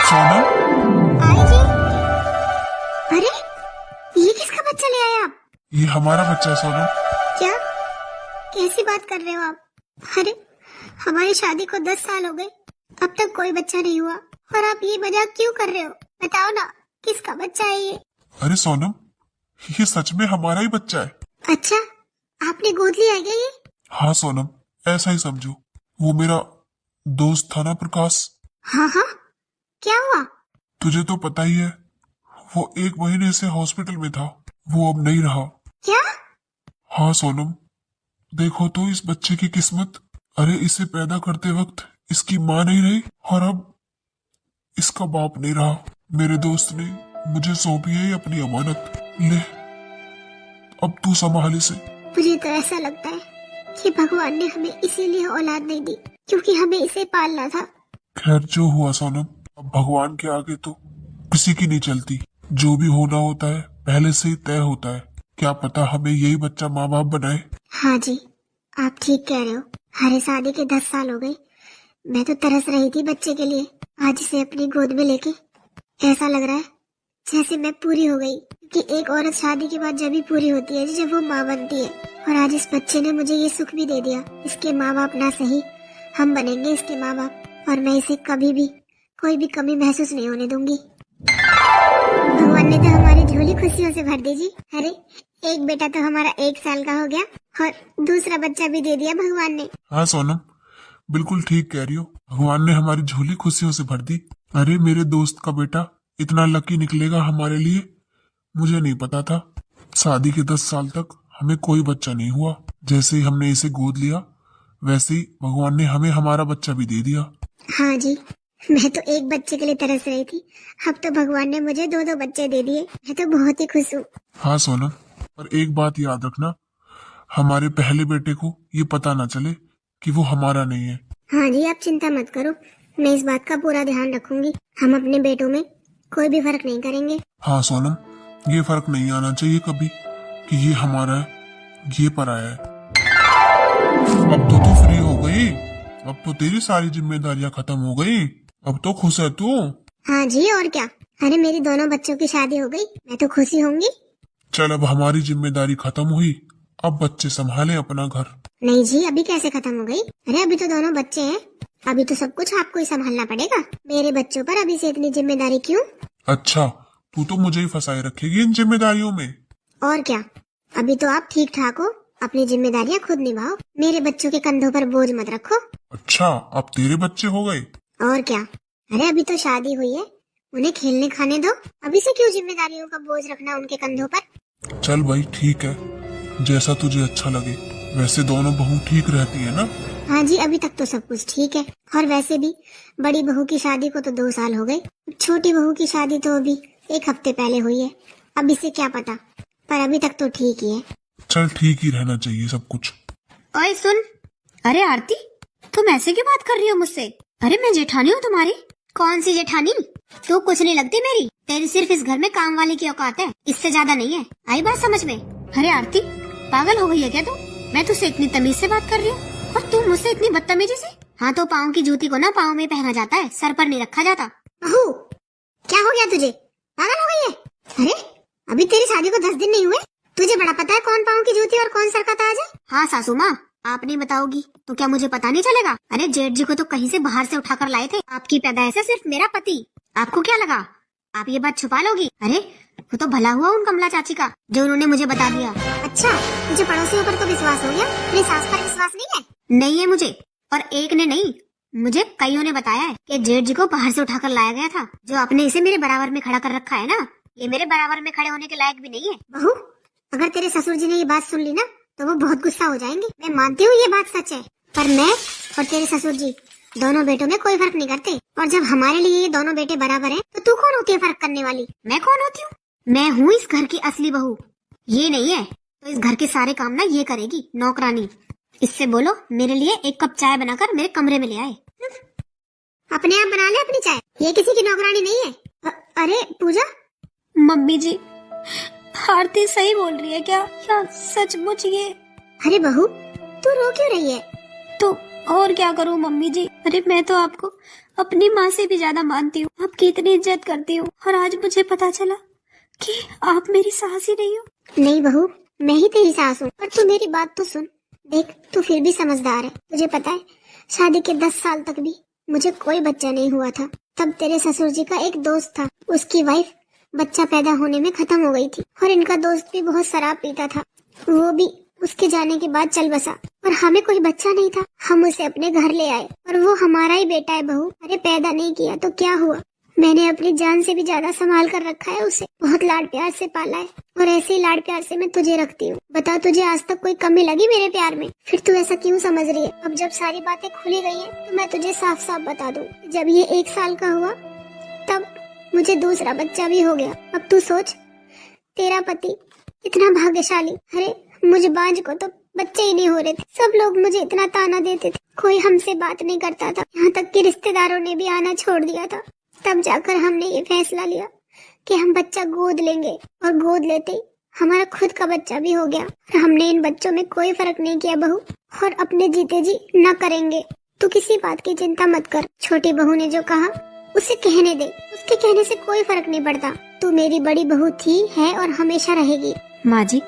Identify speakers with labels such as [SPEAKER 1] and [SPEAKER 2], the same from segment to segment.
[SPEAKER 1] सोनम,
[SPEAKER 2] आई जी। अरे ये किसका बच्चा ले आए आप?
[SPEAKER 1] ये हमारा बच्चा है सोनम।
[SPEAKER 2] क्या? कैसी बात कर रहे हो आप? अरे हमारी शादी को 10 साल हो गए, अब तक कोई बच्चा नहीं हुआ और आप ये मजाक क्यों कर रहे हो? बताओ ना, किसका बच्चा है ये?
[SPEAKER 1] अरे सोनम, ये सच में हमारा ही बच्चा है।
[SPEAKER 2] अच्छा, आपने गोद लिया है क्या ये?
[SPEAKER 1] हाँ सोनम, ऐसा ही समझो। वो मेरा दोस्त था ना प्रकाश,
[SPEAKER 2] हाँ हाँ, क्या हुआ?
[SPEAKER 1] तुझे तो पता ही है। वो 1 महीने से हॉस्पिटल में था, वो अब नहीं रहा।
[SPEAKER 2] क्या?
[SPEAKER 1] हाँ सोनम, देखो तो इस बच्चे की किस्मत। अरे इसे पैदा करते वक्त इसकी माँ नहीं रही और अब इसका बाप नहीं रहा। मेरे दोस्त ने मुझे सौंपी है ये अपनी अमानत। ले, अब तू संभाल इसे।
[SPEAKER 2] मुझे तो ऐसा लगता है कि भगवान ने हमें इसीलिए औलाद नहीं दी, क्योंकि हमें इसे पालना था।
[SPEAKER 1] खैर जो हुआ सोनम, अब भगवान के आगे तो किसी की नहीं चलती। जो भी होना होता है पहले से ही तय होता है। क्या पता हमें यही बच्चा माँ बाप बनाए।
[SPEAKER 2] हाँ जी, आप ठीक कह रहे हो। हमारे शादी के 10 साल हो गए। मैं तो तरस रही थी बच्चे के लिए। आज इसे अपनी गोद में लेके ऐसा लग रहा है जैसे मैं पूरी हो गई, क्योंकि एक औरत शादी के बाद जब भी पूरी होती है जब वो माँ बनती है। और आज इस बच्चे ने मुझे ये सुख भी दे दिया। इसके माँ बाप ना सही, हम बनेंगे इसके माँ बाप, और मैं इसे कभी भी कोई भी कमी महसूस नहीं होने दूंगी। भगवान ने तो हमारी झोली खुशियों से भर दी जी। अरे एक बेटा तो हमारा 1 साल का हो गया और दूसरा बच्चा भी दे दिया भगवान ने।
[SPEAKER 1] हाँ सोनम, बिल्कुल ठीक कह रही हो। भगवान ने हमारी झोली खुशियों से भर दी। अरे मेरे दोस्त का बेटा इतना लकी निकलेगा हमारे लिए, मुझे नहीं पता था। शादी के 10 साल तक हमें कोई बच्चा नहीं हुआ। जैसे ही हमने इसे गोद लिया वैसे ही भगवान ने हमें हमारा बच्चा भी दे दिया।
[SPEAKER 2] हाँ जी, मैं तो एक बच्चे के लिए तरस रही थी, अब तो भगवान ने मुझे 2-2 बच्चे दे दिए। मैं तो बहुत ही खुश हूँ।
[SPEAKER 1] हाँ सोनम, पर एक बात याद रखना, हमारे पहले बेटे को ये पता ना चले कि वो हमारा नहीं है।
[SPEAKER 2] हाँ जी, आप चिंता मत करो, मैं इस बात का पूरा ध्यान रखूंगी। हम अपने बेटों में कोई भी फर्क नहीं करेंगे।
[SPEAKER 1] हाँ सोनम, ये फर्क नहीं आना चाहिए कभी कि ये हमारा है, ये पराया है। अब तो तू फ्री हो गई, अब तो तेरी सारी जिम्मेदारियां खत्म हो गई। अब तो खुश है तू।
[SPEAKER 2] हाँ जी, और क्या। अरे मेरी दोनों बच्चों की शादी हो गई, मैं तो खुशी होंगी।
[SPEAKER 1] चल अब हमारी जिम्मेदारी खत्म हुई, अब बच्चे संभाले अपना घर।
[SPEAKER 2] नहीं जी, अभी कैसे खत्म हो गई? अरे अभी तो दोनों बच्चे हैं, अभी तो सब कुछ आपको ही संभालना पड़ेगा। मेरे बच्चों पर अभी से इतनी जिम्मेदारी क्यों?
[SPEAKER 1] अच्छा, तू तो मुझे ही फंसाए रखेगी इन जिम्मेदारियों में।
[SPEAKER 2] और क्या, अभी तो आप ठीक ठाक हो, अपनी जिम्मेदारियाँ खुद निभाओ। मेरे बच्चों के कंधों पर बोझ मत रखो।
[SPEAKER 1] अच्छा, अब तेरे बच्चे हो गए।
[SPEAKER 2] और क्या। अरे अभी तो शादी हुई है, उन्हें खेलने खाने दो। अभी से क्यों जिम्मेदारियों का बोझ रखना उनके कंधों पर?
[SPEAKER 1] चल भाई ठीक है, जैसा तुझे अच्छा लगे। वैसे दोनों बहू ठीक रहती है ना?
[SPEAKER 2] हाँ जी, अभी तक तो सब कुछ ठीक है। और वैसे भी बड़ी बहू की शादी को तो 2 साल हो गए, छोटी बहू की शादी तो अभी 1 हफ्ते पहले हुई है। अब इसे क्या पता, पर अभी तक तो ठीक ही है।
[SPEAKER 1] चल ठीक ही रहना चाहिए सब कुछ।
[SPEAKER 3] ओए सुन। अरे आरती, तुम ऐसे क्यों बात कर रही हो मुझसे? अरे मैं जेठानी हूँ तुम्हारी।
[SPEAKER 2] कौन सी जेठानी?
[SPEAKER 3] तू कुछ नहीं लगती मेरी। तेरी सिर्फ इस घर में काम वाले की औकात है, इससे ज्यादा नहीं है। आई बात समझ में? अरे आरती, पागल हो गई है क्या तू? मैं तुझसे इतनी तमीज से बात कर रही हूँ और तू मुझसे इतनी बदतमीजी से। हाँ तो पाँव की जूती को ना पाँव में पहना जाता है, सर पर नहीं रखा जाता।
[SPEAKER 2] बहू, क्या हो गया तुझे? पागल हो गई है? अरे अभी तेरी शादी को 10 दिन नहीं हुए, तुझे बड़ा पता है कौन पाँव की जूती और कौन सर का ताज है?
[SPEAKER 3] हाँ सासू माँ, आप नहीं बताओगी तो क्या मुझे पता नहीं चलेगा? अरे जेठ जी को तो कहीं से बाहर से उठाकर लाए थे। आपकी पैदाइश है सिर्फ मेरा पति। आपको क्या लगा आप ये बात छुपा लोगी? अरे वो तो भला हुआ उन कमला चाची का जो उन्होंने मुझे बता दिया।
[SPEAKER 2] अच्छा, तुझे पड़ोसियों पर तो विश्वास हो गया, अपनी सास पर विश्वास नहीं है?
[SPEAKER 3] नहीं है मुझे, और एक ने नहीं, मुझे कईयों ने बताया है कि जेठ जी को बाहर से उठाकर लाया गया था। जो आपने इसे मेरे बराबर में खड़ा कर रखा है ना, ये मेरे बराबर में खड़े होने के लायक भी नहीं है।
[SPEAKER 2] बहू, अगर तेरे ससुर जी ने ये बात सुन ली ना तो वो बहुत गुस्सा हो जाएंगे। मैं मानती हूँ ये बात सच है, पर मैं और तेरे ससुर जी दोनों बेटों में कोई फर्क नहीं करते। और जब हमारे लिए ये दोनों बेटे बराबर हैं, तो तू कौन होती है फर्क करने वाली?
[SPEAKER 3] मैं कौन होती हूँ? मैं हूँ इस घर की असली बहू। ये नहीं है तो इस घर के सारे काम ना ये करेगी, नौकरानी। इससे बोलो मेरे लिए 1 कप चाय बनाकर मेरे कमरे में ले आए।
[SPEAKER 2] अपने आप बना ले अपनी चाय, ये किसी की नौकरानी नहीं है। अरे पूजा।
[SPEAKER 3] मम्मी जी, आरती सही बोल रही है क्या? या सचमुच ये?
[SPEAKER 2] अरे बहू, तू रो क्यों रही है?
[SPEAKER 3] तो और क्या करूं मम्मी जी? अरे मैं तो आपको अपनी माँ से भी ज्यादा मानती हूँ, आपकी इतनी इज्जत करती हूँ, और आज मुझे पता चला कि आप मेरी सास ही नहीं हो।
[SPEAKER 2] नहीं बहू, मैं ही तेरी सास हूँ। पर तू मेरी बात तो सुन। देख, तू फिर भी समझदार है। तुझे पता है, शादी के 10 साल तक भी मुझे कोई बच्चा नहीं हुआ था। तब तेरे ससुर जी का एक दोस्त था, उसकी वाइफ बच्चा पैदा होने में खत्म हो गई थी, और इनका दोस्त भी बहुत शराब पीता था। वो भी उसके जाने के बाद चल बसा, और हमें कोई बच्चा नहीं था। हम उसे अपने घर ले आए, और वो हमारा ही बेटा है बहू। अरे पैदा नहीं किया तो क्या हुआ, मैंने अपनी जान से भी ज्यादा संभाल कर रखा है उसे। बहुत लाड प्यार से पाला है, और ऐसे ही लाड प्यार से मैं तुझे रखती हूँ। बता, तुझे आज तक कोई कमी लगी मेरे प्यार में? फिर तू ऐसा क्यों समझ रही है? अब जब सारी बातें खुली गई है, तो मैं तुझे साफ साफ बता दूं, जब ये 1 साल का हुआ तब मुझे दूसरा बच्चा भी हो गया। अब तू सोच, तेरा पति इतना भाग्यशाली। अरे मुझ बांझ को तो बच्चे ही नहीं हो रहे थे। सब लोग मुझे इतना ताना देते थे, कोई हमसे बात नहीं करता था। यहाँ तक कि रिश्तेदारों ने भी आना छोड़ दिया था। तब जाकर हमने ये फैसला लिया कि हम बच्चा गोद लेंगे, और गोद लेते ही हमारा खुद का बच्चा भी हो गया। और हमने इन बच्चों में कोई फर्क नहीं किया बहू, और अपने जीते जी न करेंगे। तू किसी बात की चिंता मत कर। छोटी बहू ने जो कहा उसे कहने दे, उसके कहने से कोई फर्क नहीं पड़ता। तू मेरी बड़ी बहू थी, है और हमेशा रहेगी।
[SPEAKER 3] माँ जी,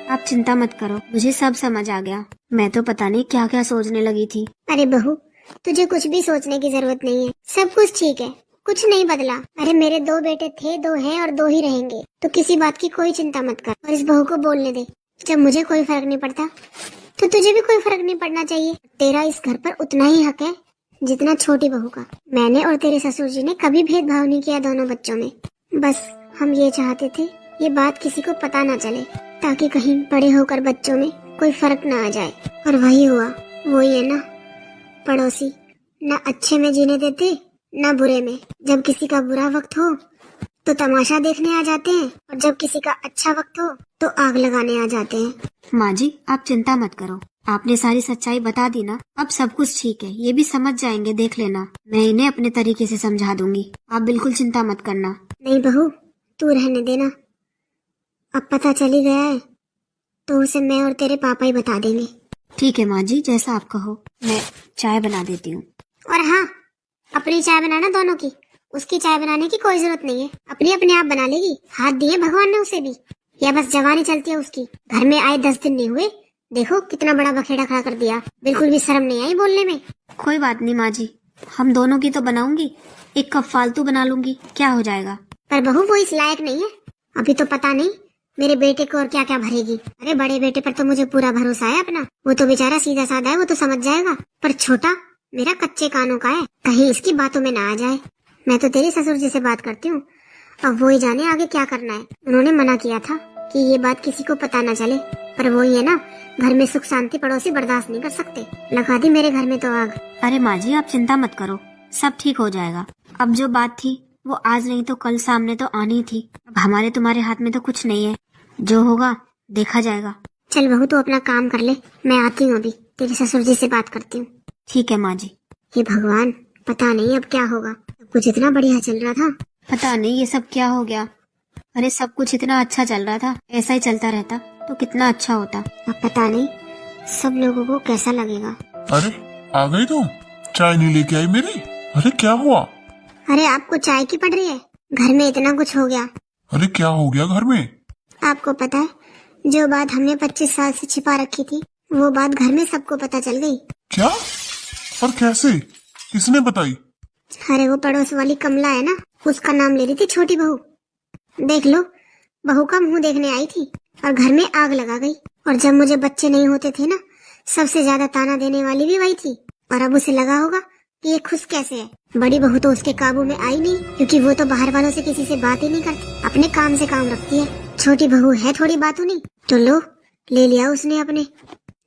[SPEAKER 3] आप चिंता मत करो, मुझे सब समझ आ गया। मैं तो पता नहीं क्या क्या सोचने लगी थी।
[SPEAKER 2] अरे बहू, तुझे कुछ भी सोचने की जरूरत नहीं है। सब कुछ ठीक है, कुछ नहीं बदला। अरे मेरे 2 बेटे थे, 2 हैं और 2 ही रहेंगे। तो किसी बात की कोई चिंता मत कर, और इस बहू को बोलने दे। जब मुझे कोई फर्क नहीं पड़ता, तो तुझे भी कोई फर्क नहीं पड़ना चाहिए। तेरा इस घर पर उतना ही हक है जितना छोटी बहू का। मैंने और तेरे ससुर जी ने कभी भेदभाव नहीं किया दोनों बच्चों में। बस हम ये चाहते थे, ये बात किसी को पता ना चले, ताकि कहीं बड़े होकर बच्चों में कोई फर्क ना आ जाए। और वही हुआ। वही है ना, पड़ोसी ना अच्छे में जीने देते ना बुरे में। जब किसी का बुरा वक्त हो तो तमाशा देखने आ जाते हैं, और जब किसी का अच्छा वक्त हो तो आग लगाने आ जाते हैं।
[SPEAKER 3] माँ जी, आप चिंता मत करो, आपने सारी सच्चाई बता दी ना। अब सब कुछ ठीक है, ये भी समझ जाएंगे, देख लेना। मैं इन्हें अपने तरीके से समझा दूंगी, आप बिल्कुल चिंता मत करना।
[SPEAKER 2] नहीं बहू, तू रहने देना। अब पता चली गया है तो उसे मैं और तेरे पापा ही बता देंगे।
[SPEAKER 3] ठीक है माँ जी, जैसा आप कहो। मैं चाय बना देती हूँ।
[SPEAKER 2] और हाँ, अपनी चाय बनाना दोनों की। उसकी चाय बनाने की कोई जरूरत नहीं है, अपनी अपने आप बना लेगी। हाथ दिए भगवान ने उसे भी, या बस जवानी चलती है उसकी। घर में आए 10 दिन नहीं हुए, देखो कितना बड़ा बखेड़ा खड़ा कर दिया। बिल्कुल भी शर्म नहीं आई बोलने में।
[SPEAKER 3] कोई बात नहीं माँ जी, हम दोनों की तो बनाऊंगी, 1 कप फालतू बना लूंगी, क्या हो जाएगा।
[SPEAKER 2] पर बहू वो इस लायक नहीं है। अभी तो पता नहीं मेरे बेटे को और क्या क्या भरेगी। अरे बड़े बेटे पर तो मुझे पूरा भरोसा है अपना, वो तो बेचारा सीधा साधा है, वो तो समझ जाएगा। पर छोटा मेरा कच्चे कानों का है, कहीं इसकी बातों में ना आ जाए। मैं तो तेरे ससुर जी से बात करती हूँ, अब वो ही जाने आगे क्या करना है। उन्होंने मना किया था कि ये बात किसी को पता न चले, पर वो ही है ना, घर में सुख शांति पड़ोसी बर्दाश्त नहीं कर सकते। लगा दी मेरे घर में तो आग।
[SPEAKER 3] अरे माँ जी, आप चिंता मत करो, सब ठीक हो जाएगा। अब जो बात थी वो आज नहीं तो कल सामने तो आनी थी। अब हमारे तुम्हारे हाथ में तो कुछ नहीं है, जो होगा देखा जाएगा।
[SPEAKER 2] चल बहू, तो अपना काम कर ले, मैं आती हूँ अभी, तेरे ससुर जी से बात करती हूँ।
[SPEAKER 3] ठीक है माँ जी।
[SPEAKER 2] हे भगवान, पता नहीं अब क्या होगा। सब कुछ इतना बढ़िया चल रहा था।
[SPEAKER 3] पता नहीं ये सब क्या हो गया। अरे सब कुछ इतना अच्छा चल रहा था, ऐसा ही चलता रहता तो कितना अच्छा होता।
[SPEAKER 2] अब पता नहीं सब लोगों को कैसा लगेगा।
[SPEAKER 1] अरे आ गई तुम, चाय नहीं लेके आई मेरी? अरे क्या हुआ?
[SPEAKER 2] अरे आपको चाय की पड़ रही है? घर में इतना कुछ हो गया।
[SPEAKER 1] अरे क्या हो गया घर में?
[SPEAKER 2] आपको पता है, जो बात हमने 25 साल से छिपा रखी थी, वो बात घर में सबको पता चल गई।
[SPEAKER 1] क्या? पर कैसे? किसने बताई?
[SPEAKER 2] अरे वो पड़ोस वाली कमला है ना, उसका नाम ले रही थी छोटी बहू। देख लो, बहू का मुंह देखने आई थी और घर में आग लगा गई। और जब मुझे बच्चे नहीं होते थे ना, सबसे ज्यादा ताना देने वाली भी वही थी। और अब उसे लगा होगा कि ये खुश कैसे है। बड़ी बहू तो उसके काबू में आई नहीं, क्योंकि वो तो बाहर वालों से किसी से बात ही नहीं करती, अपने काम से काम रखती है। छोटी बहू है थोड़ी बातों नहीं, तो लो ले लिया उसने अपने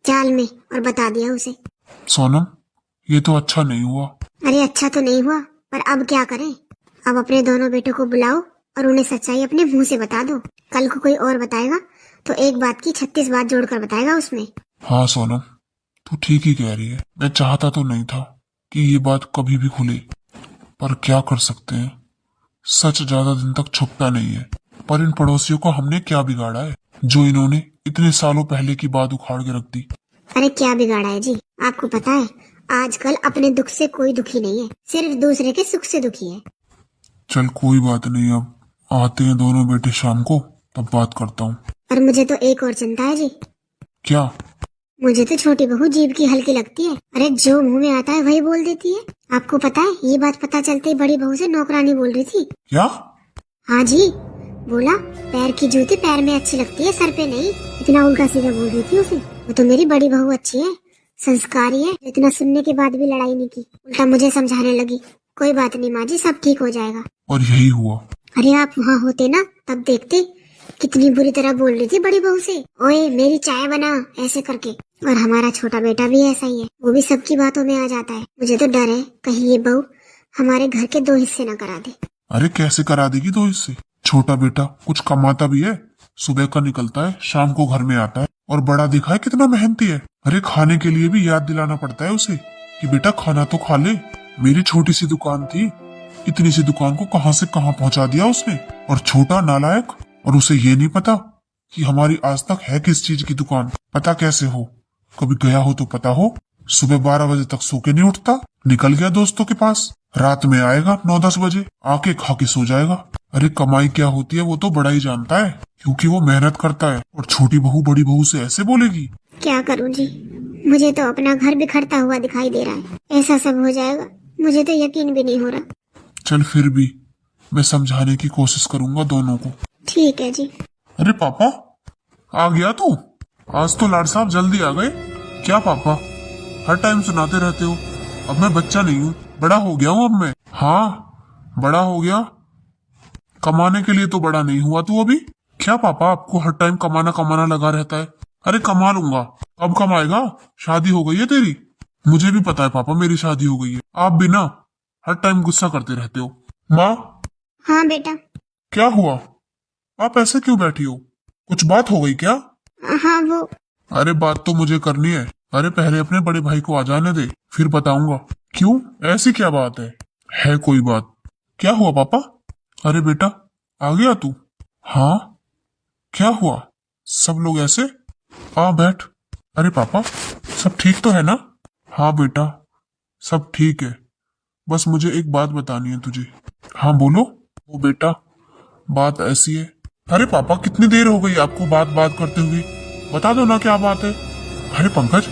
[SPEAKER 2] जाल में और बता दिया उसे।
[SPEAKER 1] सोनम, ये तो अच्छा नहीं हुआ।
[SPEAKER 2] अरे अच्छा तो नहीं हुआ, पर अब क्या करें। अब अपने दोनों बेटों को बुलाओ और उन्हें सच्चाई अपने मुंह से बता दो। कल को कोई और बताएगा तो एक बात की 36 बात जोड़कर बताएगा उसमें।
[SPEAKER 1] हाँ सोनम, तू ठीक ही कह रही है। मैं चाहता तो नहीं था कि ये बात कभी भी खुले, पर क्या कर सकते हैं, सच ज्यादा दिन तक छुपता नहीं है। पर इन पड़ोसियों को हमने क्या बिगाड़ा है, जो इन्होंने इतने सालों पहले की बात उखाड़ के रख दी।
[SPEAKER 2] अरे क्या बिगाड़ा है जी, आपको पता है आजकल अपने दुख से कोई दुखी नहीं है, सिर्फ दूसरे के सुख से दुखी है।
[SPEAKER 1] चल कोई बात नहीं, अब आते हैं दोनों बेटे शाम को, तब बात करता हूँ।
[SPEAKER 2] और मुझे तो एक और चिंता है जी।
[SPEAKER 1] क्या?
[SPEAKER 2] मुझे तो छोटी बहू जीभ की हल्की लगती है। अरे जो मुंह में आता है वही बोल देती है। आपको पता है, ये बात पता चलते ही बड़ी बहू से नौकरानी बोल रही थी।
[SPEAKER 1] क्या?
[SPEAKER 2] हाँ जी, बोला पैर की जूती पैर में अच्छी लगती है, सर पे नहीं। इतना उल्टा सीधा बोल रही थी उसे। वो तो मेरी बड़ी बहू अच्छी है, संस्कारी है, इतना सुनने के बाद भी लड़ाई नहीं की, उल्टा मुझे समझाने लगी। कोई बात नहीं माँ जी, सब ठीक हो जाएगा।
[SPEAKER 1] और यही हुआ?
[SPEAKER 2] अरे आप वहाँ होते ना, तब देखते कितनी बुरी तरह बोल रही थी बड़ी बहू से। ओए मेरी चाय बना, ऐसे करके। और हमारा छोटा बेटा भी ऐसा ही है, वो भी सबकी बातों में आ जाता है। मुझे तो डर है कहीं ये बहू हमारे घर के 2 हिस्से न करा दे।
[SPEAKER 1] अरे कैसे करा देगी 2 हिस्से? छोटा बेटा कुछ कमाता भी है, सुबह का निकलता है, शाम को घर में आता है। और बड़ा देखा है कितना मेहनती है। अरे खाने के लिए भी याद दिलाना पड़ता है उसे कि बेटा खाना तो खा ले। मेरी छोटी सी दुकान थी, इतनी सी दुकान को कहां से कहां पहुंचा दिया उसने। और छोटा नालायक, और उसे ये नहीं पता कि हमारी आज तक है किस चीज की दुकान। पता कैसे हो? कभी गया हो तो पता हो। सुबह 12 बजे तक सो के नहीं उठता, निकल गया दोस्तों के पास, रात में आएगा 9-10 बजे, आके खा के सो जाएगा। अरे कमाई क्या होती है वो तो बड़ा ही जानता है, क्योंकि वो मेहनत करता है। और छोटी बहू बड़ी बहू से ऐसे बोलेगी?
[SPEAKER 2] क्या करूं जी, मुझे तो अपना घर बिखरता हुआ दिखाई दे रहा है। ऐसा सब हो जाएगा मुझे तो यकीन भी नहीं हो रहा।
[SPEAKER 1] चल फिर भी मैं समझाने की कोशिश करूंगा दोनों को।
[SPEAKER 2] ठीक है जी।
[SPEAKER 1] अरे पापा आ गया तू? आज तो लाड साहब जल्दी आ गए। क्या पापा हर टाइम सुनाते रहते हो? अब मैं बच्चा नहीं हूँ, बड़ा हो गया हूँ अब मैं। हाँ बड़ा हो गया, कमाने के लिए तो बड़ा नहीं हुआ तू अभी। क्या पापा आपको हर टाइम कमाना कमाना लगा रहता है? अरे कमा लूंगा। कब कमाएगा? शादी हो गई है तेरी। मुझे भी पता है पापा मेरी शादी हो गई है। आप भी ना हर टाइम गुस्सा करते रहते हो। माँ।
[SPEAKER 2] हाँ बेटा।
[SPEAKER 1] क्या हुआ? आप ऐसे क्यों बैठी हो? कुछ बात हो गई क्या?
[SPEAKER 2] हाँ वो।
[SPEAKER 1] अरे बात तो मुझे करनी है। अरे पहले अपने बड़े भाई को आ जाने दे, फिर बताऊंगा। क्यों, ऐसी क्या बात है? है कोई बात? क्या हुआ पापा? अरे बेटा आ गया तू? हाँ क्या हुआ? सब लोग ऐसे? आ बैठ। अरे पापा सब ठीक तो है ना? हाँ बेटा सब ठीक है, बस मुझे एक बात बतानी है तुझे। हाँ बोलो। वो बेटा बात ऐसी है। अरे पापा कितनी देर हो गई आपको बात बात करते हुए, बता दो ना क्या बात है। अरे पंकज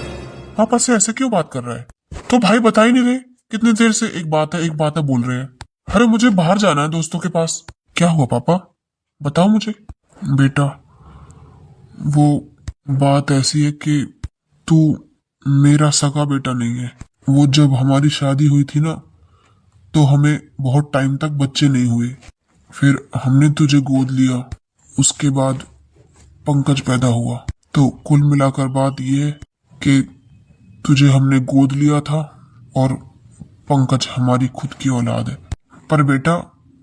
[SPEAKER 1] पापा से ऐसे क्यों बात कर रहा है? तो भाई बता ही नहीं रहे, कितनी देर से एक बात है बोल रहे हैं। अरे मुझे बाहर जाना है दोस्तों के पास। क्या हुआ पापा बताओ मुझे। बेटा वो बात ऐसी है कि तू मेरा सगा बेटा नहीं है। वो जब हमारी शादी हुई थी ना, तो हमें बहुत टाइम तक बच्चे नहीं हुए। फिर हमने तुझे गोद लिया, उसके बाद पंकज पैदा हुआ। तो कुल मिलाकर बात यह है कि तुझे हमने गोद लिया था और पंकज हमारी खुद की औलाद है। पर बेटा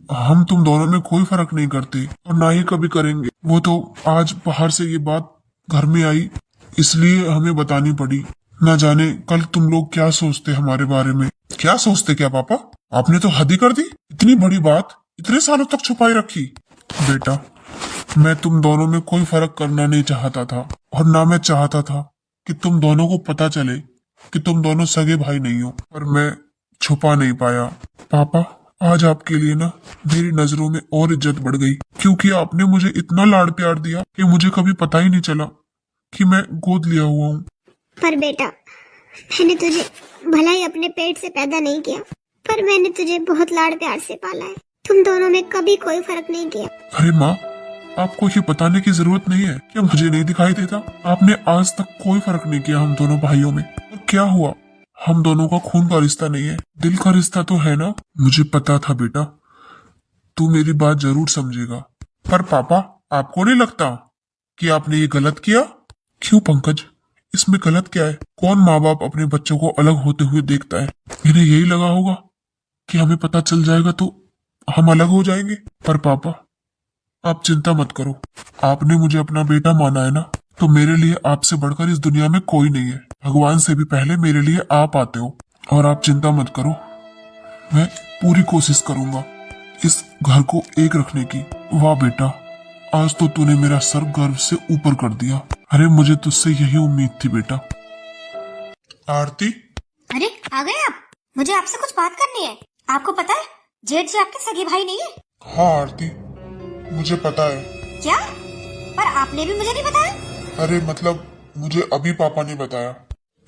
[SPEAKER 1] हम तुम दोनों में कोई फर्क नहीं करते और ना ही कभी करेंगे। वो तो आज बाहर से ये बात घर में आई, इसलिए हमें बतानी पड़ी। ना जाने कल तुम लोग क्या सोचते हमारे बारे में। क्या सोचते क्या पापा? आपने तो हद ही कर दी। इतनी बड़ी बात इतने सालों तक छुपाई रखी। बेटा मैं तुम दोनों में कोई फर्क करना नहीं चाहता था, और ना मैं चाहता था कि तुम दोनों को पता चले कि तुम दोनों सगे भाई नहीं हो, पर मैं छुपा नहीं पाया। पापा आज आपके लिए ना मेरी नजरों में और इज्जत बढ़ गई, क्योंकि आपने मुझे इतना लाड प्यार दिया कि मुझे कभी पता ही नहीं चला कि मैं गोद लिया हुआ हूँ।
[SPEAKER 2] पर बेटा मैंने तुझे भला ही अपने पेट से पैदा नहीं किया, पर मैंने तुझे बहुत लाड प्यार से पाला है। तुम दोनों में कभी कोई फर्क नहीं किया।
[SPEAKER 1] अरे माँ आपको ये बताने की जरूरत नहीं है क्या मुझे नहीं दिखाई देता? आपने आज तक कोई फर्क नहीं किया हम दोनों भाइयों में। और क्या हुआ, हम दोनों का खून का रिश्ता नहीं है, दिल का रिश्ता तो है ना। मुझे पता था बेटा तू मेरी बात जरूर समझेगा। पर पापा आपको नहीं लगता कि आपने ये गलत किया? क्यों पंकज इसमें गलत क्या है? कौन माँ बाप अपने बच्चों को अलग होते हुए देखता है? इन्हें यही लगा होगा कि हमें पता चल जाएगा तो हम अलग हो जाएंगे। पर पापा आप चिंता मत करो, आपने मुझे अपना बेटा माना है ना, तो मेरे लिए आपसे बढ़कर इस दुनिया में कोई नहीं है। भगवान से भी पहले मेरे लिए आप आते हो। और आप चिंता मत करो, मैं पूरी कोशिश करूंगा इस घर को एक रखने की। वाह बेटा आज तो तूने मेरा सर गर्व से ऊपर कर दिया। अरे मुझे तुझसे यही उम्मीद थी बेटा। आरती
[SPEAKER 3] अरे आ गए आप? मुझे आपसे कुछ बात करनी है। आपको पता है जेठ जी आपके सगे भाई नहीं है?
[SPEAKER 1] हाँ आरती, मुझे पता है।
[SPEAKER 3] क्या? पर आपने भी मुझे नहीं बताया।
[SPEAKER 1] अरे मतलब मुझे अभी पापा ने बताया,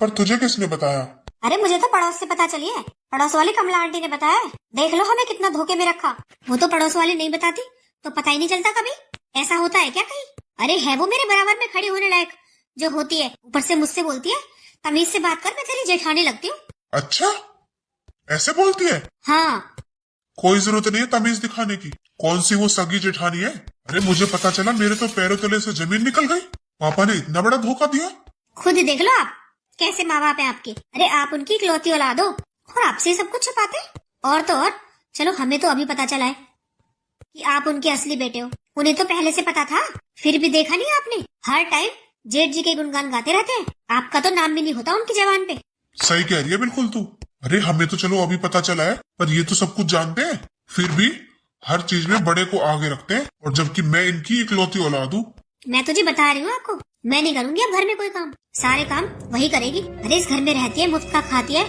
[SPEAKER 1] पर तुझे किसने बताया?
[SPEAKER 3] अरे मुझे तो पड़ोस से पता चली है। पड़ोस वाली कमला आंटी ने बताया है। देख लो हमें कितना धोखे में रखा। वो तो पड़ोस वाली नहीं बताती तो पता ही नहीं चलता कभी। ऐसा होता है क्या कहीं? अरे है वो मेरे बराबर में खड़ी होने लायक जो होती है, ऊपर से मुझसे बोलती है तमीज से बात कर, मैं तेरी जेठानी लगती हूँ।
[SPEAKER 1] अच्छा, ऐसे बोलती है?
[SPEAKER 3] हाँ।
[SPEAKER 1] कोई जरूरत नहीं है तमीज दिखाने की। कौन सी वो सगी जेठानी है? अरे मुझे पता चला, मेरे तो पैरों तले से जमीन निकल गई। पापा ने इतना बड़ा धोखा दिया।
[SPEAKER 3] खुद ही देख लो आप कैसे माँ बाप है आपके। अरे आप उनकी इकलौती औलाद हो और आपसे सब कुछ छुपाते हैं। और तो और चलो हमें तो अभी पता चला है कि आप उनके असली बेटे हो। उन्हें तो पहले से पता था, फिर भी देखा नहीं आपने। हर टाइम जेठ जी के गुणगान गाते रहते हैं। आपका तो नाम भी नहीं होता उनकी जबान पे।
[SPEAKER 1] सही कह रही है बिल्कुल तू। अरे हमें तो चलो अभी पता चला है, पर ये तो सब कुछ जानते हैं, फिर भी हर चीज में बड़े को आगे रखते हैं। और जबकि मैं इनकी इकलौती औलाद हूँ।
[SPEAKER 3] मैं तुझे बता रही हूँ आपको, मैं नहीं करूंगी अब घर में कोई काम। सारे काम वही करेगी। अरे इस घर में रहती है, मुफ्त का खाती है,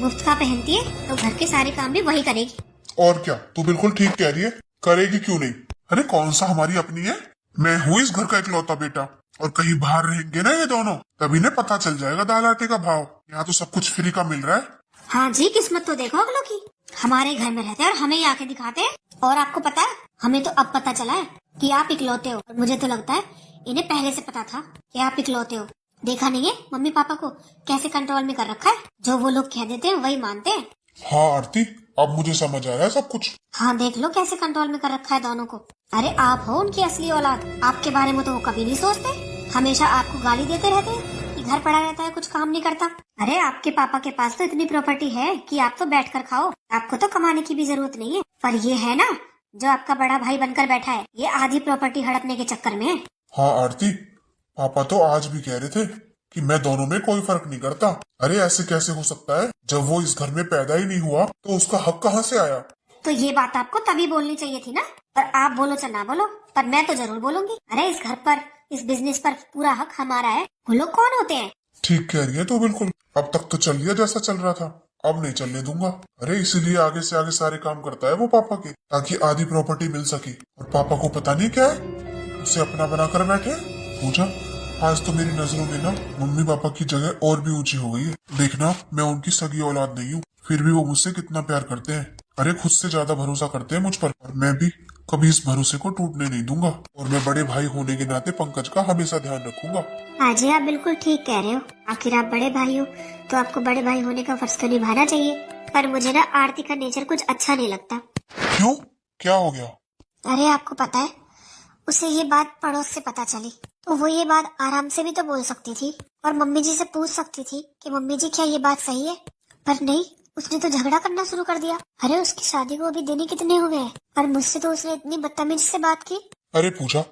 [SPEAKER 3] मुफ्त का पहनती है, तो घर के सारे काम भी वही करेगी।
[SPEAKER 1] और क्या, तू बिल्कुल ठीक कह रही है। करेगी क्यों नहीं? अरे कौन सा हमारी अपनी है? मैं हूँ इस घर का इकलौता बेटा। और कहीं बाहर रहेंगे ना ये दोनों, तभी ने पता चल जाएगा दाल आटे का भाव। यहाँ तो सब कुछ फ्री का मिल रहा है।
[SPEAKER 3] हाँ जी, किस्मत तो देखो अगलों की। हमारे घर में रहते हैं और हमें ही आके दिखाते हैं। और आपको पता है, हमें तो अब पता चला है कि आप इकलौते हो। और मुझे तो लगता है इन्हें पहले से पता था कि आप इकलौते हो। देखा नहीं है मम्मी पापा को कैसे कंट्रोल में कर रखा है। जो वो लोग कह देते हैं वही मानते हैं।
[SPEAKER 1] हाँ आरती, अब मुझे समझ आ रहा है सब कुछ।
[SPEAKER 3] हाँ देख लो कैसे कंट्रोल में कर रखा है दोनों को। अरे आप हो उनकी असली औलाद। आपके बारे में तो वो कभी नहीं सोचते, हमेशा आपको गाली देते रहते हैं कि घर पड़ा रहता है, कुछ काम नहीं करता। अरे आपके पापा के पास तो इतनी प्रॉपर्टी है कि आप तो बैठकर खाओ, आपको तो कमाने की भी जरूरत नहीं है। पर ये है ना, जो आपका बड़ा भाई बनकर बैठा है, ये आधी प्रॉपर्टी हड़पने के चक्कर में है।
[SPEAKER 1] हाँ आरती, पापा तो आज भी कह रहे थे कि मैं दोनों में कोई फर्क नहीं करता। अरे ऐसे कैसे हो सकता है? जब वो इस घर में पैदा ही नहीं हुआ तो उसका हक कहाँ से आया?
[SPEAKER 3] तो ये बात आपको तभी बोलनी चाहिए थी ना। पर आप बोलो चाहे ना बोलो, पर मैं तो जरूर बोलूंगी। अरे इस घर पर, इस बिजनेस पर पूरा हक हमारा है। वो लोग कौन होते हैं?
[SPEAKER 1] ठीक कह रही है तो बिल्कुल। अब तक तो चल लिया जैसा चल रहा था, अब नहीं चलने दूंगा। अरे इसीलिए आगे से आगे सारे काम करता है वो पापा के, ताकि आधी प्रॉपर्टी मिल सके। और पापा को पता नहीं क्या है, उसे अपना बना कर बैठे। पूजा, आज तो मेरी नजरों में ना मम्मी पापा की जगह और भी ऊंची हो गई है। देखना, मैं उनकी सगी औलाद नहीं हूँ, फिर भी वो मुझसे कितना प्यार करते हैं। अरे खुद से ज्यादा भरोसा करते हैं मुझ पर। और मैं भी कभी इस भरोसे को टूटने नहीं दूंगा। और मैं बड़े भाई होने के नाते पंकज का हमेशा ध्यान रखूंगा।
[SPEAKER 3] हाँ जी, आप बिल्कुल ठीक कह रहे हो। आखिर आप बड़े भाई हो तो आपको बड़े भाई होने का फर्ज तो निभाना चाहिए। पर मुझे ना आरती का नेचर कुछ अच्छा नहीं लगता।
[SPEAKER 1] क्यों, क्या हो गया?
[SPEAKER 3] अरे आपको पता है, उसे ये बात पड़ोस से पता चली तो वो ये बात आराम से भी तो बोल सकती थी और मम्मी जी से पूछ सकती थी कि मम्मी जी क्या ये बात सही है। पर नहीं, उसने तो झगड़ा करना शुरू कर दिया। अरे उसकी शादी को अभी दिन ही कितने हुए हैं और मुझसे तो उसने इतनी बदतमीजी से बात की।
[SPEAKER 1] अरे पूजा,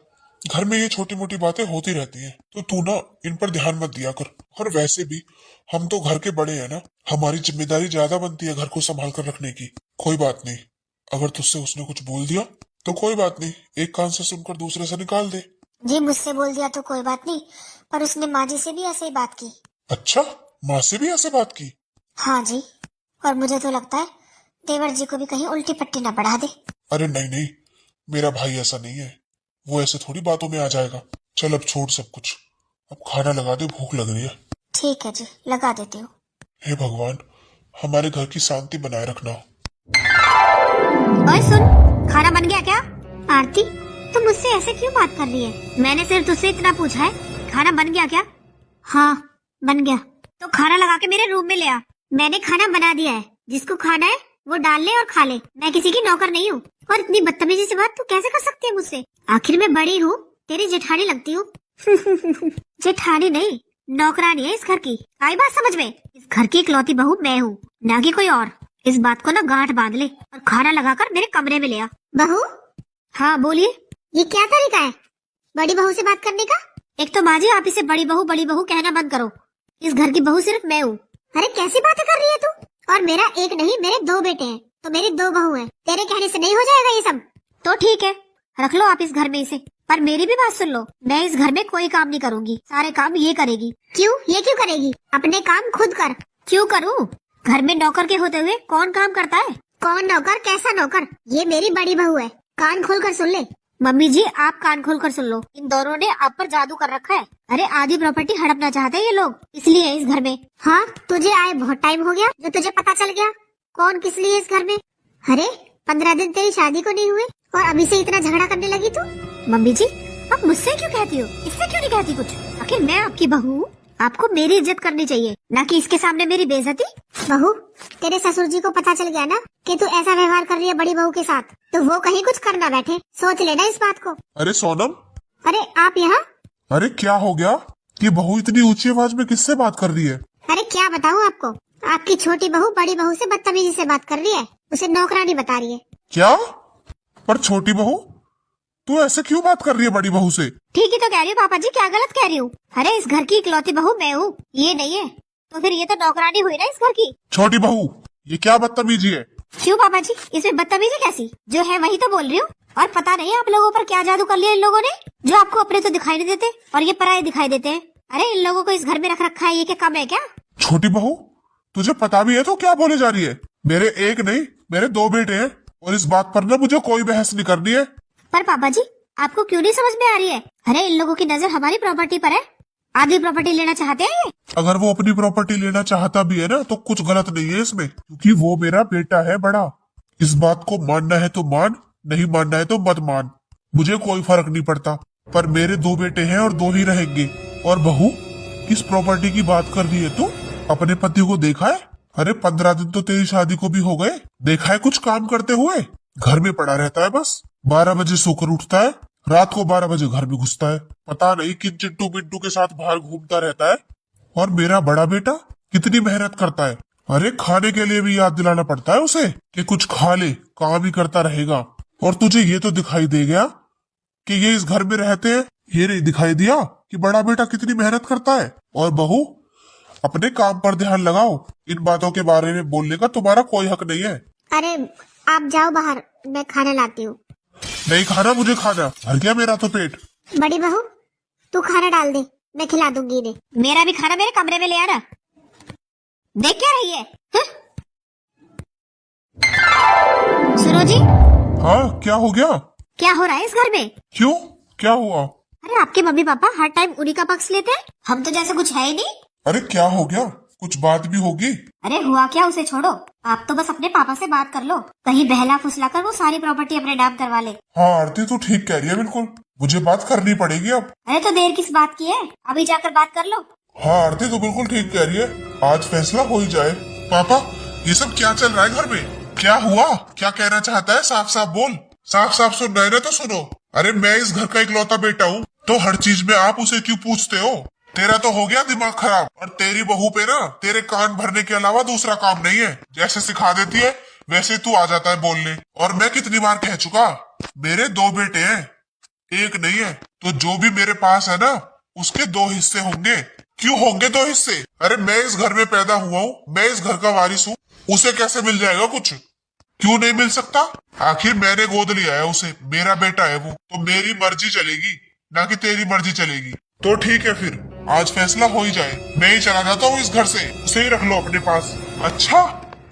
[SPEAKER 1] घर में ये छोटी मोटी बातें होती रहती हैं, तो तू ना इन पर ध्यान मत दिया कर। और वैसे भी हम तो घर के बड़े हैं ना, हमारी जिम्मेदारी ज्यादा बनती है घर को संभाल कर रखने की। कोई बात नहीं, अगर तुझसे उसने कुछ बोल दिया तो कोई बात नहीं, एक कान से सुनकर दूसरे से निकाल दे।
[SPEAKER 3] जी मुझसे बोल दिया तो कोई बात नहीं, पर उसने माँ जी से भी ऐसे ही बात की।
[SPEAKER 1] अच्छा, माँ से भी ऐसे बात की?
[SPEAKER 3] हाँ जी, और मुझे तो लगता है देवर जी को भी कहीं उल्टी पट्टी न पढ़ा दे।
[SPEAKER 1] अरे नहीं नहीं, मेरा भाई ऐसा नहीं है, वो ऐसे थोड़ी बातों में आ जाएगा। चल अब छोड़ सब कुछ, अब खाना लगा दे, भूख लग रही है।
[SPEAKER 3] ठीक है जी, लगा देती हूँ।
[SPEAKER 1] हे भगवान, हमारे घर की शांति बनाए रखना।
[SPEAKER 3] ओए सुन, खाना बन गया क्या? आरती, तुम मुझसे ऐसे क्यों बात कर रही है? मैंने सिर्फ तुझसे इतना पूछा है, खाना बन गया क्या? हाँ बन गया। तो खाना लगा के मेरे रूम में ले आ। मैंने खाना बना दिया है, जिसको खाना है वो डाल ले और खा ले। मैं किसी की नौकर नहीं हूँ। और इतनी बदतमीजी से बात तू कैसे कर सकती है मुझसे? आखिर मैं बड़ी हूँ, तेरी जेठानी लगती हूँ। जेठानी नहीं, नौकरानी है इस घर की। आई बात समझ में? इस घर की इकलौती बहू मैं हूँ, ना कि कोई और। इस बात को ना गांठ बांध ले और खाना लगाकर मेरे कमरे में ले आ। बहू? हाँ बोलिए। ये क्या तरीका है बड़ी बहू से बात करने का? एक तो माँ जी, आप इसे बड़ी बहू कहना बंद करो। इस घर की बहू सिर्फ मैं हूँ। अरे कैसी बातें कर रही है तू? और मेरा एक नहीं, मेरे 2 बेटे हैं, तो मेरी 2 बहू हैं। तेरे कहने से नहीं हो जाएगा ये सब? तो ठीक है, रख लो आप इस घर में इसे। पर मेरी भी बात सुन लो, मैं इस घर में कोई काम नहीं करूंगी, सारे काम ये करेगी। क्यों? ये क्यों करेगी? अपने काम खुद कर। क्यों करूँ? घर में नौकर के होते हुए कौन काम करता है?
[SPEAKER 2] कौन नौकर? कैसा नौकर? ये मेरी बड़ी बहू है, कान खोल कर सुन ले।
[SPEAKER 3] मम्मी जी आप कान खोल कर सुन लो, इन दोनों ने आप पर जादू कर रखा है। अरे आधी प्रॉपर्टी हड़पना चाहते हैं ये लोग, इसलिए है इस घर में।
[SPEAKER 2] हाँ, तुझे आए बहुत टाइम हो गया जो तुझे पता चल गया कौन किस लिए इस घर में। अरे 15 दिन तेरी शादी को नहीं हुए और अभी से इतना झगड़ा करने लगी तू।
[SPEAKER 3] मम्मी जी आप मुझसे क्यों कहती हो, इससे क्यों नहीं कहती कुछ? आखिर मैं आपकी बहू हूँ, आपको मेरी इज्जत करनी चाहिए, न कि इसके सामने मेरी बेइज्जती।
[SPEAKER 2] बहू, तेरे ससुर जी को पता चल गया ना कि तू ऐसा व्यवहार कर रही है बड़ी बहू के साथ, तो वो कहीं कुछ करना बैठे, सोच लेना इस बात को।
[SPEAKER 1] अरे सोनम,
[SPEAKER 2] अरे आप यहाँ?
[SPEAKER 1] अरे क्या हो गया? ये बहू इतनी ऊंची आवाज में किससे बात कर रही है?
[SPEAKER 2] अरे क्या बताऊँ आपको, आपकी छोटी बहू बड़ी बहू से बदतमीजी से बात कर रही है, उसे नौकरानी बता रही है।
[SPEAKER 1] क्या? पर छोटी बहू, तू ऐसे क्यों बात कर रही है बड़ी बहू से?
[SPEAKER 3] ठीक ही तो कह रही हूँ पापा जी, क्या गलत कह रही हूँ? अरे इस घर की इकलौती बहू मैं हूँ, ये नहीं है, तो फिर ये तो नौकरानी हुई ना इस घर की।
[SPEAKER 1] छोटी बहू, ये क्या बदतमीजी है?
[SPEAKER 3] क्यों पापा जी, इसमें बदतमीजी कैसी? जो है वही तो बोल रही हूँ। और पता नहीं आप लोगों पर क्या जादू कर लिया इन लोगों ने, जो आपको अपने तो दिखाई नहीं देते और ये पराये दिखाई देते हैं। अरे इन लोगों को इस घर में रख रखा है, ये क्या कम है क्या?
[SPEAKER 1] छोटी बहू, तुझे पता भी है तो क्या बोले जा रही है? मेरे एक नहीं, मेरे 2 बेटे हैं और इस बात पर ना मुझे कोई बहस नहीं करनी है।
[SPEAKER 3] पर पापा जी आपको क्यों नहीं समझ में आ रही है? अरे इन लोगों की नजर हमारी प्रॉपर्टी पर है, आधी प्रॉपर्टी लेना चाहते हैं ये।
[SPEAKER 1] अगर वो अपनी प्रॉपर्टी लेना चाहता भी है ना तो कुछ गलत नहीं है इसमें, क्योंकि वो मेरा बेटा है बड़ा। इस बात को मानना है तो मान, नहीं मानना है तो मत मान, मुझे कोई फर्क नहीं पड़ता। पर मेरे 2 बेटे हैं और 2 ही रहेंगे। और बहू, किस प्रॉपर्टी की बात कर रही है तू? अपने पति को देखा है? अरे 15 दिन तो तेरी शादी को भी हो गए, देखा है कुछ काम करते हुए? घर में पड़ा रहता है बस, 12 बजे सोकर उठता है, रात को 12 बजे घर में घुसता है, पता नहीं किन चिंटू मिंटू के साथ बाहर घूमता रहता है। और मेरा बड़ा बेटा कितनी मेहनत करता है, अरे खाने के लिए भी याद दिलाना पड़ता है उसे कि कुछ खा ले, काम ही करता रहेगा। और तुझे ये तो दिखाई दे गया कि ये इस घर में रहते हैं, ये नहीं दिखाई दिया कि बड़ा बेटा कितनी मेहनत करता है। और बहू, अपने काम पर ध्यान लगाओ, इन बातों के बारे में बोलने का तुम्हारा कोई हक नहीं है।
[SPEAKER 2] अरे आप जाओ बाहर, मैं खाना लाती हूँ।
[SPEAKER 1] नहीं खाना मुझे, खाना भर गया मेरा तो पेट।
[SPEAKER 2] बड़ी बहू, तू खाना डाल दे, मैं खिला दूंगी इन्हें।
[SPEAKER 3] मेरा भी खाना मेरे कमरे में ले आना। देख क्या रही है? सुनो जी।
[SPEAKER 1] हाँ, क्या हो गया?
[SPEAKER 3] क्या हो रहा है इस घर में?
[SPEAKER 1] क्यों, क्या हुआ?
[SPEAKER 3] अरे आपके मम्मी पापा हर टाइम उन्हीं का पक्ष लेते हैं, हम तो जैसे कुछ है ही नहीं।
[SPEAKER 1] अरे क्या हो गया? कुछ बात भी होगी?
[SPEAKER 3] अरे हुआ क्या, उसे छोड़ो, आप तो बस अपने पापा से बात कर लो, कहीं बहला फुसला कर वो सारी प्रॉपर्टी अपने नाम करवा ले।
[SPEAKER 1] हाँ आरती, तू ठीक कह रही है, बिल्कुल मुझे बात करनी पड़ेगी अब।
[SPEAKER 3] अरे तो देर किस बात की है, अभी जाकर बात कर लो।
[SPEAKER 1] हाँ आरती, तू बिल्कुल ठीक कह रही है, आज फैसला हो ही जाए। पापा, ये सब क्या चल रहा है घर में? क्या हुआ? क्या कहना चाहता है? साफ साफ बोल, साफ साफ सुनना है ना तो सुनो। अरे मैं इस घर का इकलौता बेटा हूँ, तो हर चीज में आप उसे क्यों पूछते हो? तेरा तो हो गया दिमाग खराब, और तेरी बहू पे ना तेरे कान भरने के अलावा दूसरा काम नहीं है। जैसे सिखा देती है वैसे तू आ जाता है बोलने। और मैं कितनी बार कह चुका, मेरे 2 बेटे हैं, एक नहीं है। तो जो भी मेरे पास है ना, उसके 2 हिस्से होंगे। क्यों होंगे 2 हिस्से? अरे मैं इस घर में पैदा हुआ हूँ, मैं इस घर का वारिस हूँ, उसे कैसे मिल जाएगा कुछ? क्यों नहीं मिल सकता? आखिर मैंने गोद लिया है उसे, मेरा बेटा है वो, तो मेरी मर्जी चलेगी, ना कि तेरी मर्जी चलेगी। तो ठीक है, फिर आज फैसला हो ही जाए, मैं ही चला जाता हूँ इस घर से, उसे ही रख लो अपने पास। अच्छा,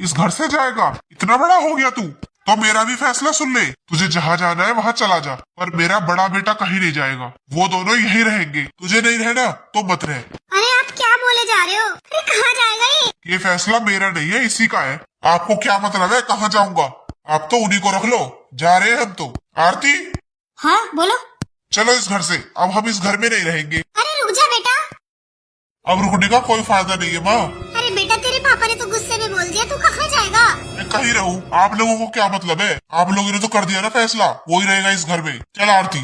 [SPEAKER 1] इस घर से जाएगा? इतना बड़ा हो गया तू, तो मेरा भी फैसला सुन ले, तुझे जहाँ जाना है वहाँ चला जा, पर मेरा बड़ा बेटा कहीं नहीं जाएगा, वो दोनों यहीं रहेंगे। तुझे नहीं रहना तो मत रह।
[SPEAKER 2] अरे आप क्या बोले जा रहे हो? अरे कहाँ जाएगा ये?
[SPEAKER 1] ये फैसला मेरा नहीं है, इसी का है। आपको क्या मतलब है कहाँ जाऊंगा? आप तो उन्हीं को रख लो, जा रहे हैं हम तो। आरती,
[SPEAKER 3] हाँ बोलो।
[SPEAKER 1] चलो इस घर से, अब हम इस घर में नहीं रहेंगे।
[SPEAKER 2] अरे रुक जा बेटा।
[SPEAKER 1] अब रुकने का कोई फायदा नहीं है माँ।
[SPEAKER 2] अरे बेटा, तेरे पापा ने तो गुस्से में बोल दिया, तू कहाँ जाएगा?
[SPEAKER 1] मैं कहीं रहूं, आप लोगों को क्या मतलब है? आप लोगों ने तो कर दिया ना फैसला, वो ही रहेगा इस घर में। चल आरती,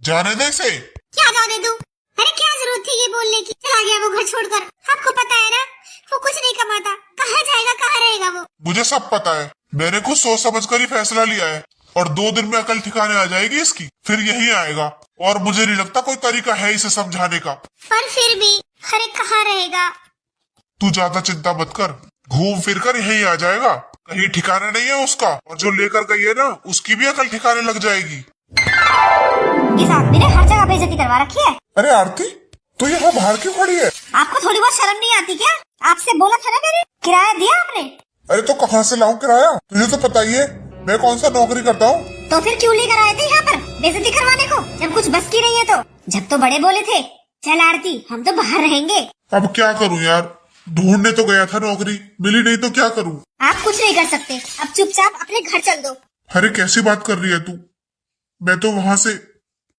[SPEAKER 1] जाने दे इसे।
[SPEAKER 2] क्या जाने दूं? अरे क्या जरूरत थी ये बोलने की? चला गया वो घर छोड़कर। आपको पता है ना, वो कुछ नहीं कमाता, कहाँ जाएगा, कहाँ रहेगा वो?
[SPEAKER 1] मुझे सब पता है, मैंने कुछ सोच समझ कर ही फैसला लिया है, और 2 दिन में अकल ठिकाने आ जाएगी इसकी, फिर यही आएगा। और मुझे नहीं लगता कोई तरीका है इसे समझाने का।
[SPEAKER 2] पर फिर भी, अरे कहाँ रहेगा?
[SPEAKER 1] तू ज्यादा चिंता मत कर, घूम फिर कर यही आ जाएगा, कहीं ठिकाना नहीं है उसका। और जो लेकर गई है ना, उसकी भी अकल ठिकाने लग जाएगी।
[SPEAKER 3] इस आदमी ने हर जगह बेइज्जती करवा रखी है।
[SPEAKER 1] अरे आरती, तो यहाँ बाहर क्यों खड़ी है?
[SPEAKER 3] आपको थोड़ी बहुत शर्म नहीं आती क्या? आपसे बोला था ना मैंने, किराया दिया आपने?
[SPEAKER 1] अरे तो कहाँ से लाऊं किराया? तुझे तो पता ही है मैं कौन सा नौकरी करता हूँ।
[SPEAKER 3] तो फिर क्यों लेकर आए थे यहाँ पर बेइज्जती करवाने को, जब कुछ बस की नहीं है तो? जब तो बड़े बोले थे चल आरती हम तो बाहर रहेंगे।
[SPEAKER 1] अब क्या करूँ यार, ढूंढने तो गया था नौकरी, मिली नहीं तो क्या करूँ?
[SPEAKER 3] आप कुछ नहीं कर सकते, अब चुपचाप अपने घर चल दो।
[SPEAKER 1] अरे कैसी बात कर रही है तू? मैं तो वहाँ से।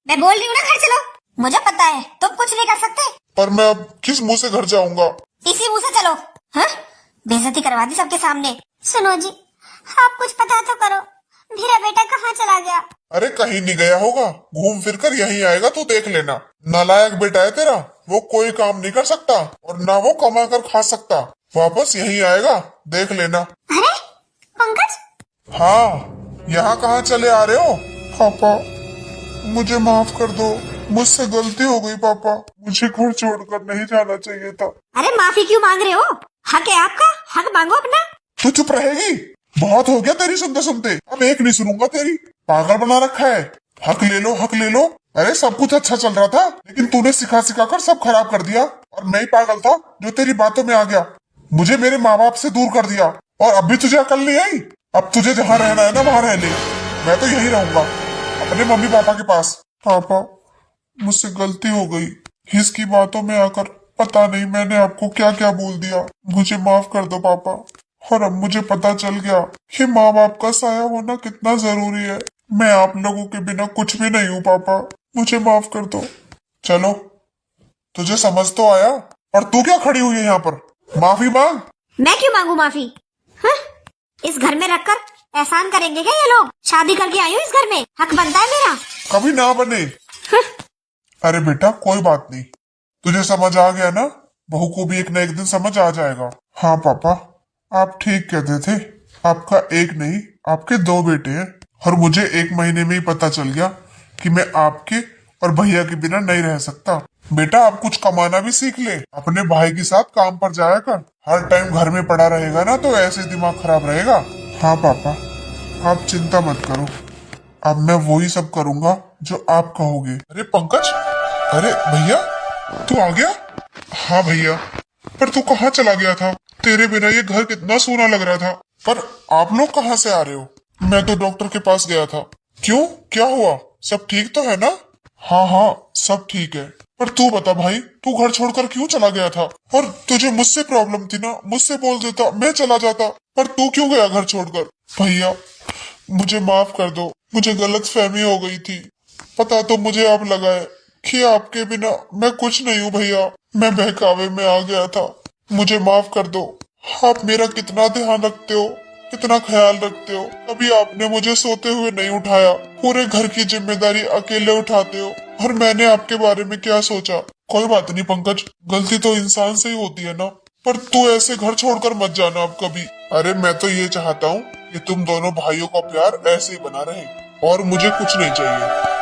[SPEAKER 3] मैं बोल रही हूँ ना घर चलो, मुझे पता है तुम कुछ नहीं कर सकते।
[SPEAKER 1] पर मैं अब किस मुंह से घर जाऊंगा?
[SPEAKER 3] इसी मुंह से चलो। हाँ, बेइज्जती करवा दी सबके सामने। सुनो जी, आप कुछ पता तो करो, मेरा बेटा कहाँ चला गया?
[SPEAKER 1] अरे कहीं नहीं गया होगा, घूम फिर कर यहीं आएगा, तू देख लेना। नालायक बेटा है तेरा, वो कोई काम नहीं कर सकता और ना वो कमा कर खा सकता, वापस यहीं आएगा, देख लेना।
[SPEAKER 3] अरे पंकज,
[SPEAKER 1] हाँ, यहाँ कहाँ चले आ रहे हो? पापा मुझे माफ कर दो, मुझसे गलती हो गई पापा, मुझे घर छोड़कर नहीं जाना चाहिए था।
[SPEAKER 3] अरे माफी क्यों मांग रहे हो? हक है आपका, हक मांगो अपना।
[SPEAKER 1] तू चुप रहेगी? बहुत हो गया तेरी सुनते सुनते, अब एक नहीं सुनूंगा तेरी। पागल बना रखा है, हक ले लो हक ले लो। अरे सब कुछ अच्छा चल रहा था, लेकिन तूने सिखा सिखा कर सब खराब कर दिया, और मैं ही पागल था जो तेरी बातों में आ गया, मुझे मेरे माँ बाप से दूर कर दिया। और अब भी तुझे अकल नहीं आई? अब तुझे जहाँ रहना है ना वहाँ रह ले, मैं तो यही रहूंगा अपने मम्मी पापा के पास। पापा मुझसे गलती हो गई, इसकी बातों में आकर पता नहीं मैंने आपको क्या क्या बोल दिया, मुझे माफ कर दो पापा। और अब मुझे पता चल गया कि माँ बाप का साया होना कितना जरूरी है, मैं आप लोगों के बिना कुछ भी नहीं हूँ पापा, मुझे माफ कर दो। चलो, तुझे समझ तो आया, और तू क्या खड़ी हुई है यहाँ पर? माफी मांग।
[SPEAKER 3] मैं क्यों मांगू माफी? हाँ? इस घर में रखकर एहसान करेंगे क्या ये लोग? शादी करके आई हूँ इस घर में, हक बनता है मेरा।
[SPEAKER 1] कभी ना बने। अरे बेटा कोई बात नहीं, तुझे समझ आ गया ना, बहू को भी एक न एक दिन समझ आ जाएगा। हाँ पापा आप ठीक कहते थे, आपका एक नहीं आपके दो बेटे हैं, और मुझे एक महीने में ही पता चल गया कि मैं आपके और भैया के बिना नहीं रह सकता। बेटा आप कुछ कमाना भी सीख ले, अपने भाई के साथ काम पर जाया कर, हर टाइम घर में पड़ा रहेगा ना तो ऐसे दिमाग खराब रहेगा। हाँ पापा आप चिंता मत करो, अब मैं वही सब करूंगा जो आप कहोगे। अरे पंकज, अरे भैया तू आ गया? हाँ भैया, पर तू कहाँ चला गया था? तेरे बिना ये घर कितना सूना लग रहा था। पर आप लोग कहाँ से आ रहे हो? मैं तो डॉक्टर के पास गया था। क्यों, क्या हुआ? सब ठीक तो है ना? हाँ हाँ सब ठीक है, पर तू बता भाई, तू घर छोड़कर क्यों चला गया था? और तुझे मुझसे प्रॉब्लम थी ना, मुझसे बोल देता मैं चला जाता, पर तू क्यों गया घर छोड़कर? भैया मुझे माफ कर दो, मुझे गलत फहमी हो गई थी, पता तो मुझे अब लगा है कि आपके बिना मैं कुछ नहीं हूँ भैया, मैं बहकावे में आ गया था, मुझे माफ कर दो। आप मेरा कितना ध्यान रखते हो, कितना ख्याल रखते हो, कभी आपने मुझे सोते हुए नहीं उठाया, पूरे घर की जिम्मेदारी अकेले उठाते हो, और मैंने आपके बारे में क्या सोचा। कोई बात नहीं पंकज, गलती तो इंसान से ही होती है ना, पर तू ऐसे घर छोड़कर मत जाना अब कभी। अरे मैं तो ये चाहता हूँ कि तुम दोनों भाइयों का प्यार ऐसे ही बना रहे, और मुझे कुछ नहीं चाहिए।